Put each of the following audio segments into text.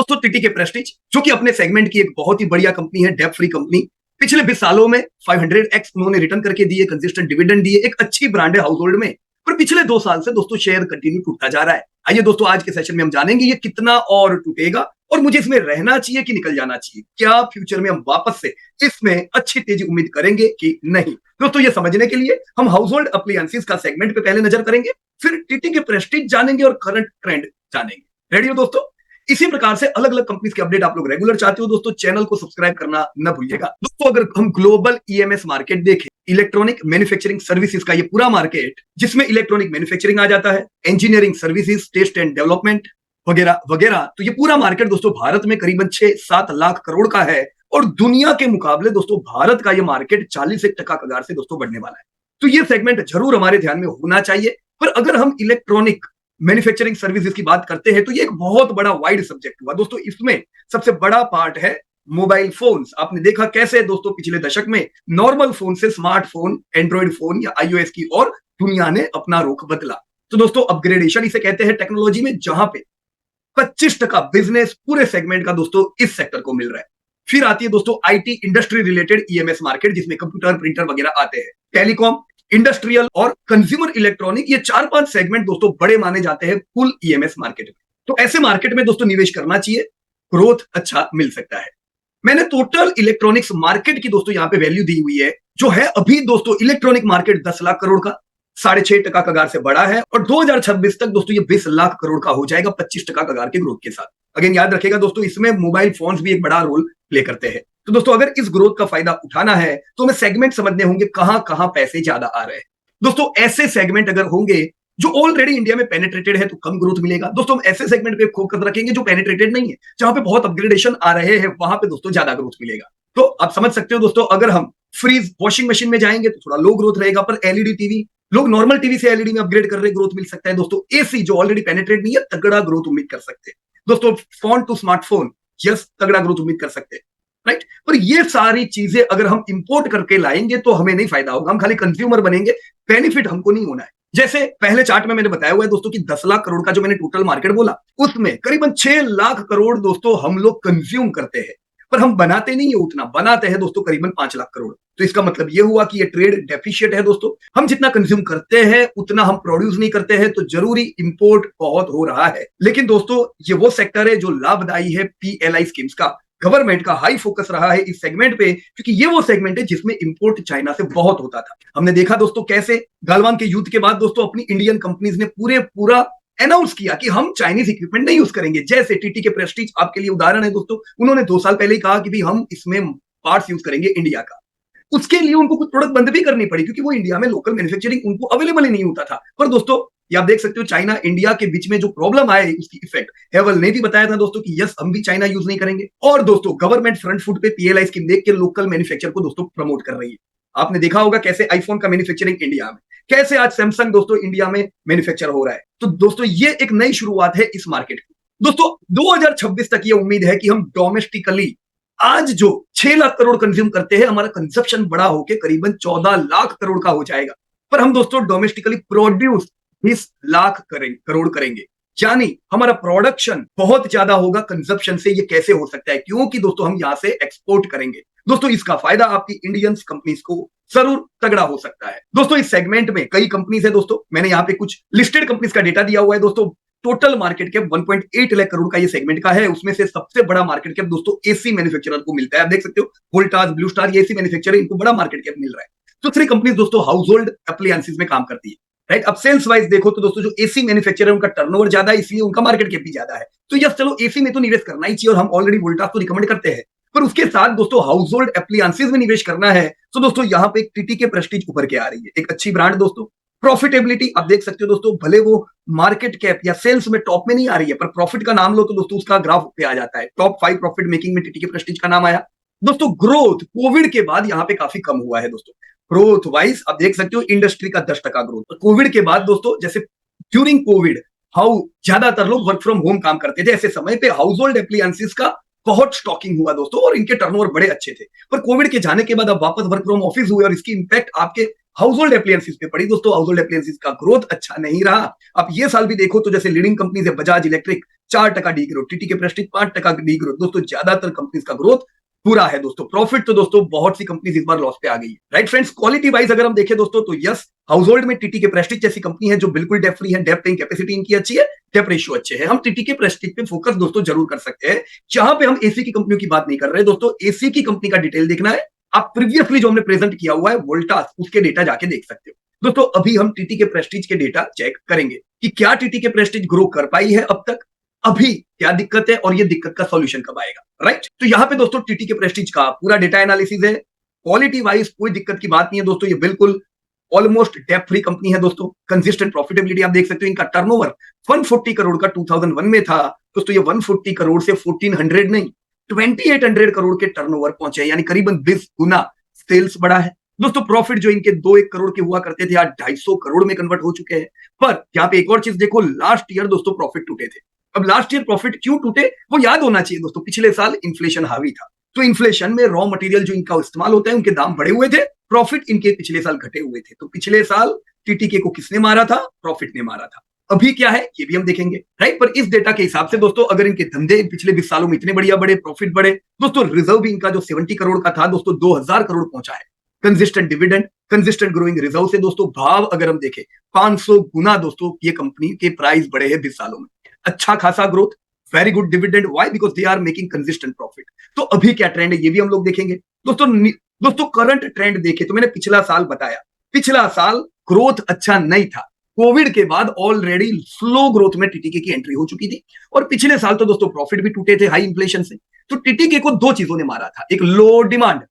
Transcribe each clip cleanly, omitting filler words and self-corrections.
दोस्तों टीटी के प्रेस्टीज जो कि अपने सेगमेंट की एक बहुत ही बढ़िया कंपनी है, डेब्ट फ्री कंपनी। पिछले 20 सालों में 500x उन्होंने रिटर्न करके दिए, कंसिस्टेंट डिविडेंड दिए, एक अच्छी ब्रांड है हाउस होल्ड में। पर पिछले 2 साल से दोस्तों शेयर कंटिन्यू टूटता जा रहा है। आइए दोस्तों आज के सेशन में हम जानेंगे ये कितना और टूटेगा और मुझे इसमें रहना चाहिए कि निकल जाना चाहिए। क्या फ्यूचर में हम वापस से इसमें अच्छी तेजी उम्मीद करेंगे कि नहीं। दोस्तों ये समझने के लिए हम हाउस होल्ड अप्लायंसेस का सेगमेंट पे पहले नजर करेंगे, फिर टीटी के प्रेस्टीज जानेंगे और करंट ट्रेंड जानेंगे। रेडी हो दोस्तों? इसी प्रकार से अलग अलग कंपनीज के अपडेट आप लोग रेगुलर चाहते हो दोस्तों, चैनल को सब्सक्राइब करना न भूलिएगा। दोस्तों अगर हम ग्लोबल ईएमएस मार्केट देखें, इलेक्ट्रॉनिक मैन्युफैक्चरिंग सर्विसेज का ये पूरा मार्केट जिसमें इलेक्ट्रॉनिक मैन्युफैक्चरिंग आ जाता है, engineering services, test and development वगैरह वगैरह, तो ये पूरा मार्केट दोस्तों भारत में करीबन 6-7 लाख करोड़ का है और दुनिया के मुकाबले दोस्तों भारत का ये मार्केट 40% कगार से दोस्तों बढ़ने वाला है। तो ये सेगमेंट जरूर हमारे ध्यान में होना चाहिए। पर अगर हम इलेक्ट्रॉनिक मैन्युफैक्चरिंग सर्विसेज की बात करते हैं तो ये एक बहुत बड़ा वाइड सब्जेक्ट हुआ दोस्तों। इसमें सबसे बड़ा पार्ट है मोबाइल फोन्स। आपने देखा कैसे दोस्तों पिछले दशक में नॉर्मल फोन से स्मार्टफोन, एंड्रॉइड फोन या आईओएस की और दुनिया ने अपना रुख बदला। तो दोस्तों अपग्रेडेशन इसे कहते हैं टेक्नोलॉजी में, जहां पे 25% बिजनेस पूरे सेगमेंट का दोस्तों इस सेक्टर को मिल रहा है। फिर आती है दोस्तों IT industry related EMS market, जिसमें कंप्यूटर, प्रिंटर वगैरह आते हैं। टेलीकॉम, इंडस्ट्रियल और कंज्यूमर इलेक्ट्रॉनिक, ये 4-5 सेगमेंट दोस्तों बड़े माने जाते हैं फुल ईएमएस मार्केट में। तो ऐसे मार्केट में दोस्तों निवेश करना चाहिए, ग्रोथ अच्छा मिल सकता है। मैंने टोटल इलेक्ट्रॉनिक्स मार्केट की दोस्तों यहां पे वैल्यू दी हुई है, जो है अभी दोस्तों इलेक्ट्रॉनिक मार्केट 10 लाख करोड़ का 6.5% कगार से बड़ा है और 2026 तक दोस्तों ये 20 लाख करोड़ का हो जाएगा 25% कगार के ग्रोथ के साथ। अगेन याद रखेगा दोस्तों, इसमें मोबाइल फोन्स भी एक बड़ा रोल प्ले करते हैं। तो दोस्तों अगर इस ग्रोथ का फायदा उठाना है तो हमें सेगमेंट समझने होंगे कहां कहां पैसे ज्यादा आ रहे हैं। दोस्तों ऐसे सेगमेंट अगर होंगे जो ऑलरेडी इंडिया में पेनिट्रेटेड है तो कम ग्रोथ मिलेगा। दोस्तों हम ऐसे सेगमेंट पे फोकस रखेंगे जो पेनिट्रेटेड नहीं है, जहां पे बहुत अपग्रेडेशन आ रहे हैं, वहां पे दोस्तों ज्यादा ग्रोथ मिलेगा। तो आप समझ सकते हो दोस्तों, अगर हम फ्रीज वॉशिंग मशीन में जाएंगे तो थोड़ा लो ग्रोथ रहेगा, पर एलईडी टीवी, लोग नॉर्मल टीवी से एलईडी में अपग्रेड कर रहे, ग्रोथ मिल सकता है। दोस्तों एसी जो ऑलरेडी पेनिट्रेट नहीं है, तगड़ा ग्रोथ उम्मीद कर सकते हैं। दोस्तों फोन टू स्मार्टफोन, यस तगड़ा ग्रोथ उम्मीद कर सकते हैं, राइट। पर ये सारी चीजें अगर हम इंपोर्ट करके लाएंगे तो हमें नहीं फायदा होगा, हम खाली कंज्यूमर बनेंगे, बेनिफिट हमको नहीं होना है। जैसे पहले चार्ट में मैंने बताया हुआ है दोस्तों कि 10 लाख करोड़ का जो मैंने टोटल मार्केट बोला, उसमें करीबन 6 लाख करोड़ दोस्तों हम लोग कंज्यूम करते हैं, पर हम बनाते नहीं है उतना, बनाते हैं दोस्तों करीबन 5 लाख करोड़। तो इसका मतलब ये हुआ कि ये ट्रेड डेफिशिएंट है दोस्तों। हम जितना कंज्यूम करते हैं उतना हम प्रोड्यूस नहीं करते हैं, तो जरूरी इंपोर्ट बहुत हो रहा है। लेकिन दोस्तों ये वो सेक्टर है जो लाभदायी है पीएलआई स्कीम्स का। गवर्नमेंट का हाई फोकस रहा है इस सेगमेंट पे, क्योंकि ये वो सेगमेंट है जिसमें इंपोर्ट चाइना से बहुत होता था। हमने देखा दोस्तों कैसे गालवान के युद्ध के बाद दोस्तों अपनी इंडियन कंपनीज ने पूरा अनाउंस किया कि हम चाइनीज इक्विपमेंट नहीं यूज करेंगे। जैसे टीटी के प्रेस्टीज आपके लिए उदाहरण है दोस्तों, उन्होंने 2 साल पहले ही कहा कि भाई हम इसमें पार्ट्स यूज करेंगे इंडिया का। उसके लिए उनको कुछ प्रोडक्ट बंद भी करनी पड़ी, क्योंकि वो इंडिया में लोकल मैन्युफैक्चरिंग उनको अवेलेबल ही नहीं होता था। पर दोस्तों ये आप देख सकते हो चाइना इंडिया के बीच में जो प्रॉब्लम आए, उसकी इफेक्ट हेवल ने भी बताया था दोस्तों कि यस हम भी चाइना यूज नहीं करेंगे। और दोस्तों गवर्नमेंट फ्रंट फुट पे पीएलआई स्कीम देख के लोकल मैन्युफैक्चर को दोस्तों प्रमोट कर रही है। आपने देखा होगा कैसे आईफोन का मैन्युफैक्चरिंग इंडिया में, कैसे आज सैमसंग दोस्तों इंडिया में मैन्युफैक्चर हो रहा है। तो दोस्तों ये एक नई शुरुआत है इस मार्केट की। दोस्तों 2026 तक ये उम्मीद है कि हम डोमेस्टिकली आज जो 6 लाख करोड़ कंज्यूम करते हैं, हमारा कंजप्शन बड़ा होकर करीबन 14 लाख करोड़ का हो जाएगा। पर हम दोस्तों डोमेस्टिकली प्रोड्यूस 20 लाख करोड़ करेंगे, यानी हमारा प्रोडक्शन बहुत ज्यादा होगा कंजप्शन से। ये कैसे हो सकता है? क्योंकि दोस्तों हम यहां से एक्सपोर्ट करेंगे। दोस्तों इसका फायदा आपकी इंडियन कंपनीज को जरूर तगड़ा हो सकता है। दोस्तों इस सेगमेंट में कई कंपनीज है दोस्तों, मैंने यहाँ पे कुछ लिस्टेड कंपनीज का डेटा दिया हुआ है दोस्तों। Total market cap 1.8 lakh crore का ये सेगमेंट का है, उसमें से सबसे बड़ा मार्केट कैप दोस्तों एसी मैन्युफैक्चरर को मिलता है। आप देख सकते हो वोल्टास, ब्लू स्टार, ये एसी मैन्युफैक्चरर, इनको बड़ा मार्केट कैप मिल रहा है। तो 3 कंपनीज दोस्तों हाउस होल्ड अप्लायंसेस में काम करती है, राइट। अब सेल्स वाइज देखो तो दोस्तों जो एसी मैन्युफैक्चरर है उनका टर्नओवर ज्यादा है, इसलिए उनका मार्केट कैप भी ज्यादा है। तो यस चलो एसी में तो निवेश करना ही चाहिए और हम ऑलरेडी वोल्टास को रिकमेंड करते हैं, पर उसके साथ दोस्तों हाउस होल्ड अप्लायंसेस में निवेश करना है तो दोस्तों यहाँ पे एक टीटी के प्रेस्टीज उभर के आ रही है, एक अच्छी ब्रांड दोस्तों। प्रॉफिटेबिलिटी आप देख सकते हो दोस्तों, भले वो मार्केट कैप या सेल्स में टॉप में नहीं आ रही है, पर प्रॉफिट का नाम लो तो दोस्तों उसका ग्राफ पे आ जाता है। टॉप 5 प्रॉफिट मेकिंग में टीटी के प्रेस्टीज का नाम आया। दोस्तों ग्रोथ कोविड के बाद यहाँ पे काफी कम हुआ है दोस्तों। ग्रोथ वाइज आप देख सकते हो इंडस्ट्री का 10% ग्रोथ कोविड के बाद दोस्तों। जैसे ड्यूरिंग कोविड हाउ ज्यादातर लोग वर्क फ्रॉम होम काम करते थे, ऐसे समय पे हाउस होल्ड एप्लायंसेस का बहुत स्टॉकिंग हुआ दोस्तों और इनके टर्नओवर बड़े अच्छे थे। पर कोविड के जाने के बाद अब वापस वर्क फ्रॉम ऑफिस हुए और इसकी इंपैक्ट आपके हाउस होल्ड एप्लायंसेस पे पड़ी दोस्तों। हाउस होल्ड एप्लायंसेस का ग्रोथ अच्छा नहीं रहा। अब ये साल भी देखो तो जैसे लीडिंग कंपनीज है Bajaj electric, 4% D growth, TT के प्रेस्टीज 5% डी ग्रोथ। दोस्तों ज्यादातर कंपनीज का ग्रोथ पूरा है दोस्तों। प्रॉफिट तो दोस्तों बहुत सी कंपनीज इस बार लॉस पे आ गई है, राइट फ्रेंड्स। क्वालिटी वाइज अगर हम देखें दोस्तों तो यस, हाउस होल्ड में टीटी के प्रेस्टीज जैसी कंपनी है जो बिल्कुल डेप फ्री है, डेप पेइंग कैपेसिटी इनकी अच्छी है, डेप रेशियो अच्छे है। हम टीटी के प्रेस्टीज पे फोकस दोस्तों जरूर कर सकते हैं। जहां पे हम एसी की कंपनियों की बात नहीं कर रहे दोस्तों, एसी की कंपनी का डिटेल देखना है, आप प्रीवियसली जो हमने प्रेजेंट किया हुआ है वोल्टास, उसके डेटा जाके देख सकते हो दोस्तों। अभी हम टीटी के प्रेस्टीज के डेटा चेक करेंगे कि क्या टीटी के प्रेस्टीज ग्रो कर पाई है अब तक, अभी क्या दिक्कत है और ये दिक्कत का सॉल्यूशन कब आएगा, राइट। तो यहाँ पे दोस्तों टीटी के प्रेस्टीज का पूरा डेटा एनालिसिस है। क्वालिटी वाइज कोई दिक्कत की बात नहीं है दोस्तों, ये बिल्कुल ऑलमोस्ट डेप फ्री कंपनी है दोस्तों। कंसिस्टेंट प्रॉफिटेबिलिटी आप देख सकते हो, इनका टर्नओवर 140 करोड़ का 2001 में था दोस्तों, ये 140 करोड़ से 1400 नहीं 2800 करोड़ के टर्नओवर पहुंचे, यानी करीबन 20 गुना सेल्स बढ़ा है दोस्तों। प्रॉफिट जो इनके 2-1 करोड़ के हुआ करते थे आज 250 करोड़ में कन्वर्ट हो चुके हैं। पर यहाँ पे एक और चीज देखो, लास्ट ईयर दोस्तों प्रॉफिट टूटे थे। अब लास्ट ईयर प्रॉफिट क्यों टूटे वो याद होना चाहिए दोस्तों, पिछले साल इन्फ्लेशन हावी था, तो इन्फ्लेशन में रॉ मटेरियल जो इनका इस्तेमाल होता है उनके दाम बढ़े हुए थे, प्रॉफिट इनके पिछले साल घटे हुए थे। तो पिछले साल टीटीके को किसने मारा था, प्रॉफिट ने मारा था। अभी क्या है ये भी हम देखेंगे, राइट। पर इस डेटा के हिसाब से दोस्तों अगर इनके धंधे पिछले 20 सालों में इतने बढ़िया बढ़े, प्रॉफिट बढ़े दोस्तों, रिजर्व भी इनका जो 70 करोड़ का था दोस्तों 2000 करोड़ पहुंचा है। Consistent dividend, consistent growing reserve से दोस्तों भाव अगर हम देखें 500 गुना दोस्तों ये कंपनी के प्राइस बढ़े हैं 20 सालों में। अच्छा खासा growth, very good dividend, why, because they are making consistent profit. तो अभी क्या ट्रेंड है ये भी हम लोग देखेंगे दोस्तों करंट ट्रेंड देखे तो मैंने पिछला साल बताया, पिछला साल ग्रोथ अच्छा नहीं था, कोविड के बाद ऑलरेडी स्लो ग्रोथ में टीटीके की एंट्री हो चुकी थी, और पिछले साल तो दोस्तों प्रॉफिट भी टूटे थे हाई इंफ्लेशन से। तो टीटीके को दो चीजों ने मारा था, एक लो डिमांड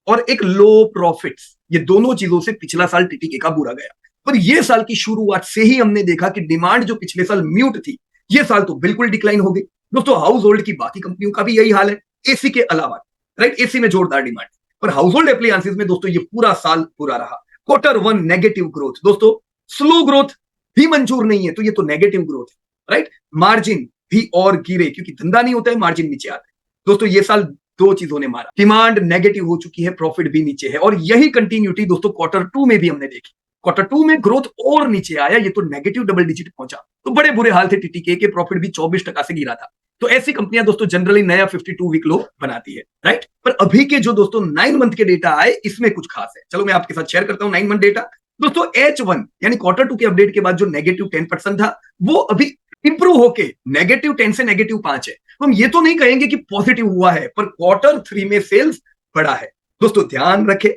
और एक लो प्रॉफिट्स, ये दोनों चीजों से पिछला साल टीटीके का बुरा गया। पर ये साल की शुरुआत से ही हमने देखा कि डिमांड जो पिछले साल म्यूट थी, ये साल तो बिल्कुल डिक्लाइन हो गई दोस्तों। हाउस होल्ड की बाकी कंपनियों का भी यही हाल है, एसी के अलावा, राइट। एसी में जोरदार डिमांड, पर हाउस होल्ड एप्लायंसेस में दोस्तों ये पूरा साल बुरा रहा। Q1 नेगेटिव ग्रोथ दोस्तों, स्लो ग्रोथ भी मंजूर नहीं है तो ये तो नेगेटिव ग्रोथ है, राइट। मार्जिन भी और गिरे क्योंकि धंधा नहीं होता है, मार्जिन नीचे आता है दोस्तों। ये साल दो चीजों ने मारा, डिमांड नेगेटिव हो चुकी है, प्रॉफिट भी नीचे है, और यही कंटिन्यूटी दोस्तों Q2 में भी हमने देखी। Q2 में ग्रोथ और नीचे आया, ये तो नेगेटिव डबल डिजिट पहुंचा, तो बड़े बुरे हाल थे टीटीके के, प्रॉफिट भी 24% से गिरा था। तो ऐसी कंपनियां दोस्तों जनरली नया 52 वीक लो बनाती है, राइट। पर अभी के जो दोस्तों 9 मंथ के डेटा आए इसमें कुछ खास है, चलो मैं आपके साथ शेयर करता हूं 9 मंथ डेटा दोस्तों। H1 यानी Q2 के अपडेट के बाद जो नेगेटिव 10% था वो अभी इंप्रूव होके -10 से -5 है। तो हम ये तो नहीं कहेंगे कि पॉजिटिव हुआ है, पर Q3 में सेल्स बढ़ा है दोस्तों। ध्यान रखें,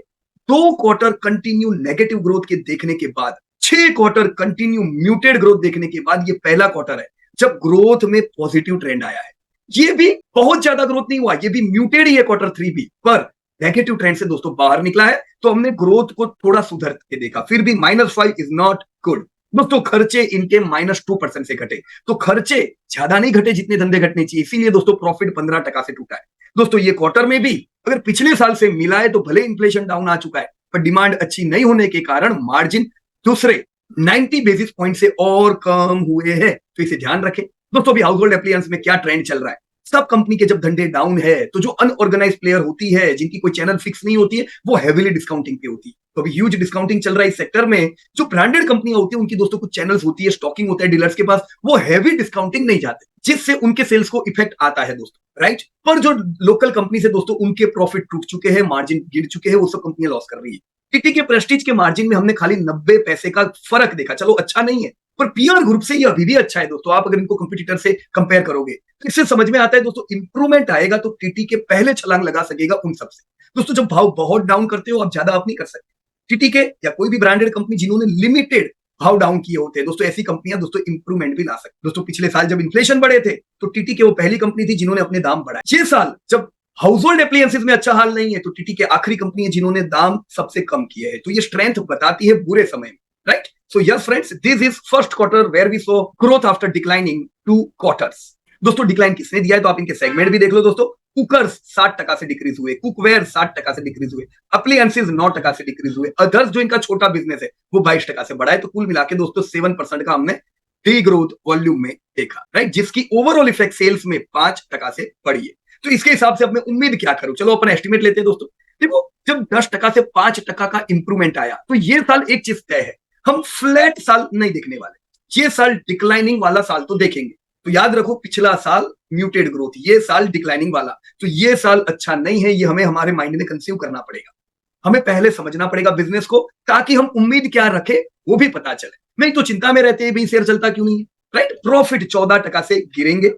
2 क्वार्टर कंटिन्यू नेगेटिव ग्रोथ के देखने के बाद, 6 क्वार्टर कंटिन्यू म्यूटेड ग्रोथ देखने के बाद ये पहला क्वार्टर है जब ग्रोथ में पॉजिटिव ट्रेंड आया है। ये भी बहुत ज्यादा ग्रोथ नहीं हुआ, ये भी म्यूटेड ही है Q3 भी, पर नेगेटिव ट्रेंड से दोस्तों बाहर निकला है। तो हमने ग्रोथ को थोड़ा सुधर के देखा, फिर भी -5 इज नॉट गुड दोस्तों। खर्चे इनके -2% से घटे, तो खर्चे ज्यादा नहीं घटे जितने धंधे घटने चाहिए, इसीलिए दोस्तों प्रॉफिट 15% से टूटा है दोस्तों। ये क्वार्टर में भी अगर पिछले साल से मिला है तो भले इन्फ्लेशन डाउन आ चुका है, पर डिमांड अच्छी नहीं होने के कारण मार्जिन दूसरे 90 बेसिस पॉइंट से और कम हुए हैं। तो इसे ध्यान रखें दोस्तों। अभी हाउस होल्ड एप्लायंस में क्या ट्रेंड चल रहा है, सब कंपनी के जब धंधे डाउन है तो जो अनऑर्गेनाइज प्लेयर होती है, जिनकी कोई चैनल फिक्स नहीं होती है, वो हेवीली डिस्काउंटिंग पे होती है। तो अभी ह्यूज डिस्काउंटिंग चल रहा है इस सेक्टर में। जो ब्रांडेड कंपनियां होती है उनकी दोस्तों कुछ चैनल्स होती है, स्टॉकिंग होता है डीलर्स के पास, वो हैवी डिस्काउंटिंग नहीं जाते, जिससे उनके सेल्स को इफेक्ट आता है दोस्तों, राइट। पर जो लोकल कंपनी से दोस्तों उनके प्रॉफिट टूट चुके हैं, मार्जिन गिर चुके हैं, वो सब कंपनियां लॉस कर रही है। टीटी के प्रेस्टीज के मार्जिन में हमने खाली 90 पैसे का फर्क देखा, चलो अच्छा नहीं है, पर पीआर ग्रुप से ये अभी भी अच्छा है दोस्तों। आप अगर इनको कंपटीटर से कंपेयर करोगे तो इससे समझ में आता है दोस्तों, इंप्रूवमेंट आएगा तो टीटी के पहले छलांग लगा सकेगा उन सबसे दोस्तों। जब भाव बहुत डाउन करते हो आप ज्यादा अप नहीं कर सकते। टीटी के या कोई भी ब्रांडेड कंपनी जिन्होंने लिमिटेड भाव डाउन किए होते हैं दोस्तों, ऐसी कंपनियां दोस्तों इंप्रूवमेंट भी ला सकती दोस्तों। पिछले साल जब इन्फ्लेशन बढ़े थे तो टीटी के वो पहली कंपनी थी जिन्होंने अपने दाम बढ़ाए। ये साल जब हाउस होल्ड एप्लायंसेस में अच्छा हाल नहीं है तो टीटी के आखिरी कंपनी है जिन्होंने दाम सबसे कम किए हैं। तो ये स्ट्रेंथ बताती है बुरे समय में, right. So yes friends, this is first quarter where we saw growth after declining 2 quarters. दोस्तों डिक्लाइन किसने दिया है तो आप इनके सेगमेंट भी देख लो दोस्तों। कुकर्स 60% से डिक्रीज हुए, कुकवेयर 60% से डिक्रीज हुए, अप्लायंसेस 9% से डिक्रीज हुए, अदर्स जो इनका छोटा बिजनेस है वो 22% से बढ़ा है। तो कुल मिला के दोस्तों 7% का हमने डी ग्रोथ वॉल्यूम में देखा, राइट, जिसकी ओवरऑल इफेक्ट सेल्स में 5% से बढ़ी है। तो इसके हिसाब से अब मैं उम्मीद क्या करूं, चलो अपन एस्टिमेट लेते हैं दोस्तों। देखो जब 10% से 5% का इंप्रूवमेंट आया तो ये साल एक चीज तय है, हम फ्लैट साल नहीं देखने वाले, ये साल डिक्लाइनिंग वाला साल तो देखेंगे। तो याद रखो पिछला साल म्यूटेड ग्रोथ, ये साल डिक्लाइनिंग वाला, तो ये साल अच्छा नहीं है, ये हमें हमारे माइंड में कंसीव करना पड़ेगा। हमें पहले समझना पड़ेगा बिजनेस को, ताकि हम उम्मीद क्या रखें वो भी पता चले। नहीं तो चिंता में रहते हैं भाई शेयर चलता क्यों नहीं है, राइट। प्रॉफिट 14% से गिरेंगे,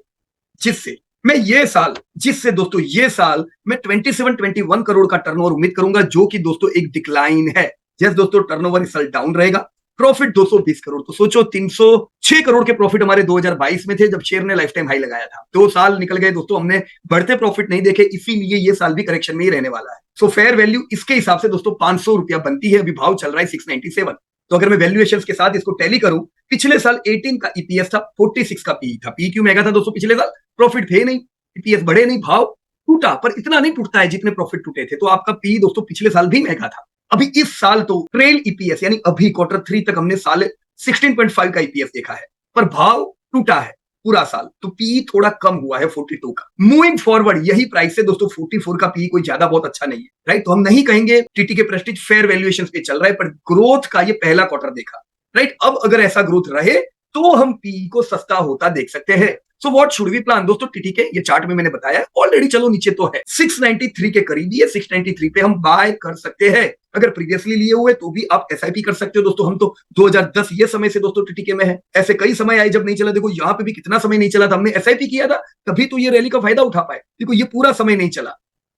जिससे दोस्तों ये साल मैं 27-21 करोड़ का टर्नओवर उम्मीद करूंगा, जो कि दोस्तों एक डिक्लाइन है। जैसे दोस्तों टर्नओवर इस साल डाउन रहेगा, प्रॉफिट 220 करोड़, तो सोचो 306 करोड़ के प्रॉफिट हमारे 2022 में थे जब शेयर ने लाइफ टाइम हाई लगाया था। 2 साल निकल गए दोस्तों, हमने बढ़ते प्रॉफिट नहीं देखे, इसीलिए ये साल भी करेक्शन में ही रहने वाला है। सो फेयर वैल्यू इसके हिसाब से दोस्तों 500 रुपया बनती है, अभी भाव चल रहा है 697। तो अगर मैं वैल्यूएशन के साथ इसको टैली करूं, पिछले साल 18 का ईपीएस था, 46 का पी था। पी क्यों महंगा था दोस्तों पिछले साल, प्रॉफिट थे नहीं, ईपीएस बढ़े नहीं, भाव टूटा, पर इतना नहीं टूटता है जितने प्रॉफिट टूटे थे। तो आपका पी दोस्तों पिछले साल भी महंगा था। अभी इस साल तो ट्रेल ईपीएस यानी अभी Q3 तक हमने साल 16.5 का ईपीएस देखा है, पर भाव टूटा है पूरा साल, तो पी थोड़ा कम हुआ है 42 का। मूविंग फॉरवर्ड यही प्राइस से दोस्तों 44 का पी कोई ज्यादा बहुत अच्छा नहीं है, राइट। तो हम नहीं कहेंगे टीटीके प्रेस्टीज फेयर वैल्यूएशन पे चल रहा है, पर ग्रोथ का ये पहला क्वार्टर देखा, राइट। अब अगर ऐसा ग्रोथ रहे तो हम पी को सस्ता होता देख सकते हैं। So what should we plan दोस्तों, टीटीके ये चार्ट में मैंने बताया ऑलरेडी, चलो नीचे तो है 693 के करीब ही है, 693 पे हम बाय कर सकते हैं। अगर प्रीवियसली लिए हुए तो भी आप एसआईपी कर सकते हो दोस्तों। हम तो 2010 ये समय से दोस्तों टीटीके में है, ऐसे कई समय आए जब नहीं चला। देखो यहाँ पे भी कितना समय नहीं चला था, हमने एसआईपी किया था, तभी तो ये रैली का फायदा उठा पाए। देखो ये पूरा समय नहीं चला,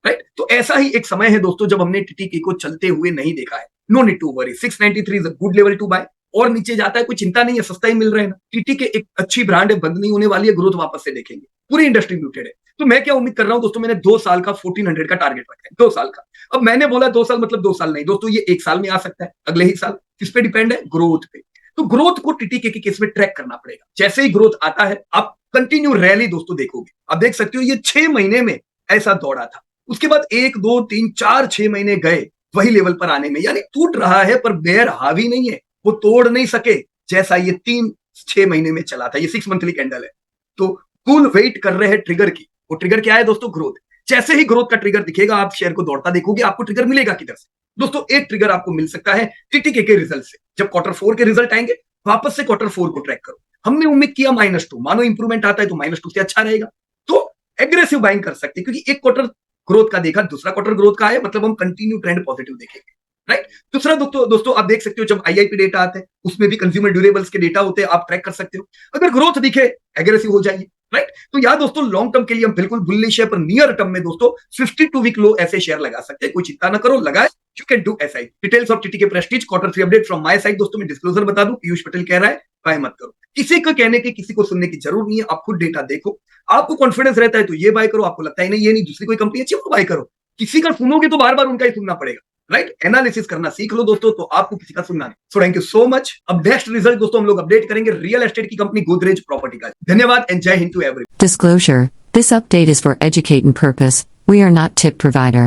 राइट। तो ऐसा ही एक समय है दोस्तों जब हमने टीटीके को चलते हुए नहीं देखा है। No need to worry, 693 is a good level to buy. और नीचे जाता है कोई चिंता नहीं है, सस्ता ही मिल रहा है ना। टीटीके एक अच्छी ब्रांड है, बंद नहीं होने वाली है, ग्रोथ वापस से देखेंगे, पूरी इंडस्ट्री म्यूटेड है। तो मैं क्या उम्मीद कर रहा हूं दोस्तों, मैंने 2 साल का 1400 का टारगेट रखा है, 2 साल का। अब मैंने बोला 2 साल मतलब 2 साल नहीं दोस्तों, ये 1 साल में आ सकता है, अगले ही साल। किस पे डिपेंड है, ग्रोथ पे। तो ग्रोथ को टीटीके के केस में ट्रैक करना पड़ेगा। जैसे ही ग्रोथ आता है आप कंटिन्यू रैली दोस्तों देखोगे, आप देख सकते हो ये 6 महीने में ऐसा दौड़ा था, उसके बाद 1 2 3 4 6 महीने गए वही लेवल पर आने में, यानी टूट रहा है पर बेयर हावी नहीं है, वो तोड़ नहीं सके जैसा ये 3-6 महीने में चला था। ये 6 मंथली कैंडल है, तो कुल वेट कर रहे हैं ट्रिगर की। वो ट्रिगर क्या है दोस्तों, ग्रोथ। जैसे ही ग्रोथ का ट्रिगर दिखेगा आप शेयर को दौड़ता देखोगे, आपको ट्रिगर मिलेगा किधर से दोस्तों। एक ट्रिगर आपको मिल सकता है टीटीके के रिजल्ट से। जब Q4 के रिजल्ट आएंगे वापस से Q4 को ट्रैक करो। हमने उम्मीद किया -2, मानो इंप्रूवमेंट आता है तो -2 से अच्छा रहेगा, तो एग्रेसिव बाइंग कर सकते हैं, क्योंकि एक क्वार्टर ग्रोथ का देखा, दूसरा क्वार्टर ग्रोथ का है, मतलब हम कंटिन्यू ट्रेंड पॉजिटिव देखेंगे, राइट। दूसरा दोस्तों आप देख सकते हो जब आईआईपी डेटा आते हैं उसमें भी कंज्यूमर ड्यूरेबल्स के डेटा होते हैं, आप ट्रैक कर सकते हो। अगर ग्रोथ दिखे एग्रेसिव हो जाइए, राइट। तो यार दोस्तों लॉन्ग टर्म के लिए हम बिल्कुल बुलिश है, पर नियर टर्म में दोस्तों 52 वीक लो ऐसे शेयर लगा सकते हैं। कोई चिंता ना करो, लगाए, you can do SI. Details of TTK Prestige Q3 update from my side दोस्तों। मैं डिस्क्लोजर बता दूं, पीयूष पटेल कह रहा है बाय मत करो। किसी को कहने की, किसी को सुनने की जरूरत नहीं है, आप खुद डेटा देखो। आपको कॉन्फिडेंस रहता है तो ये बाय करो, आपको लगता है नहीं ये नहीं दूसरी कोई कंपनी अच्छी, वो बाय करो। किसी का सुनोगे तो बार बार उनका ही सुनना पड़ेगा, राइट। एनालिसिस करना सीख लो दोस्तों, तो आपको किसी का सुनना नहीं। So thank you so much. अब नेक्स्ट रिजल्ट दोस्तों हम लोग अपडेट करेंगे रियल एस्टेट की कंपनी गोदरेज प्रॉपर्टी का। धन्यवाद and Jai Hind to everyone. Disclosure: This update is for educating purpose. We are not tip provider.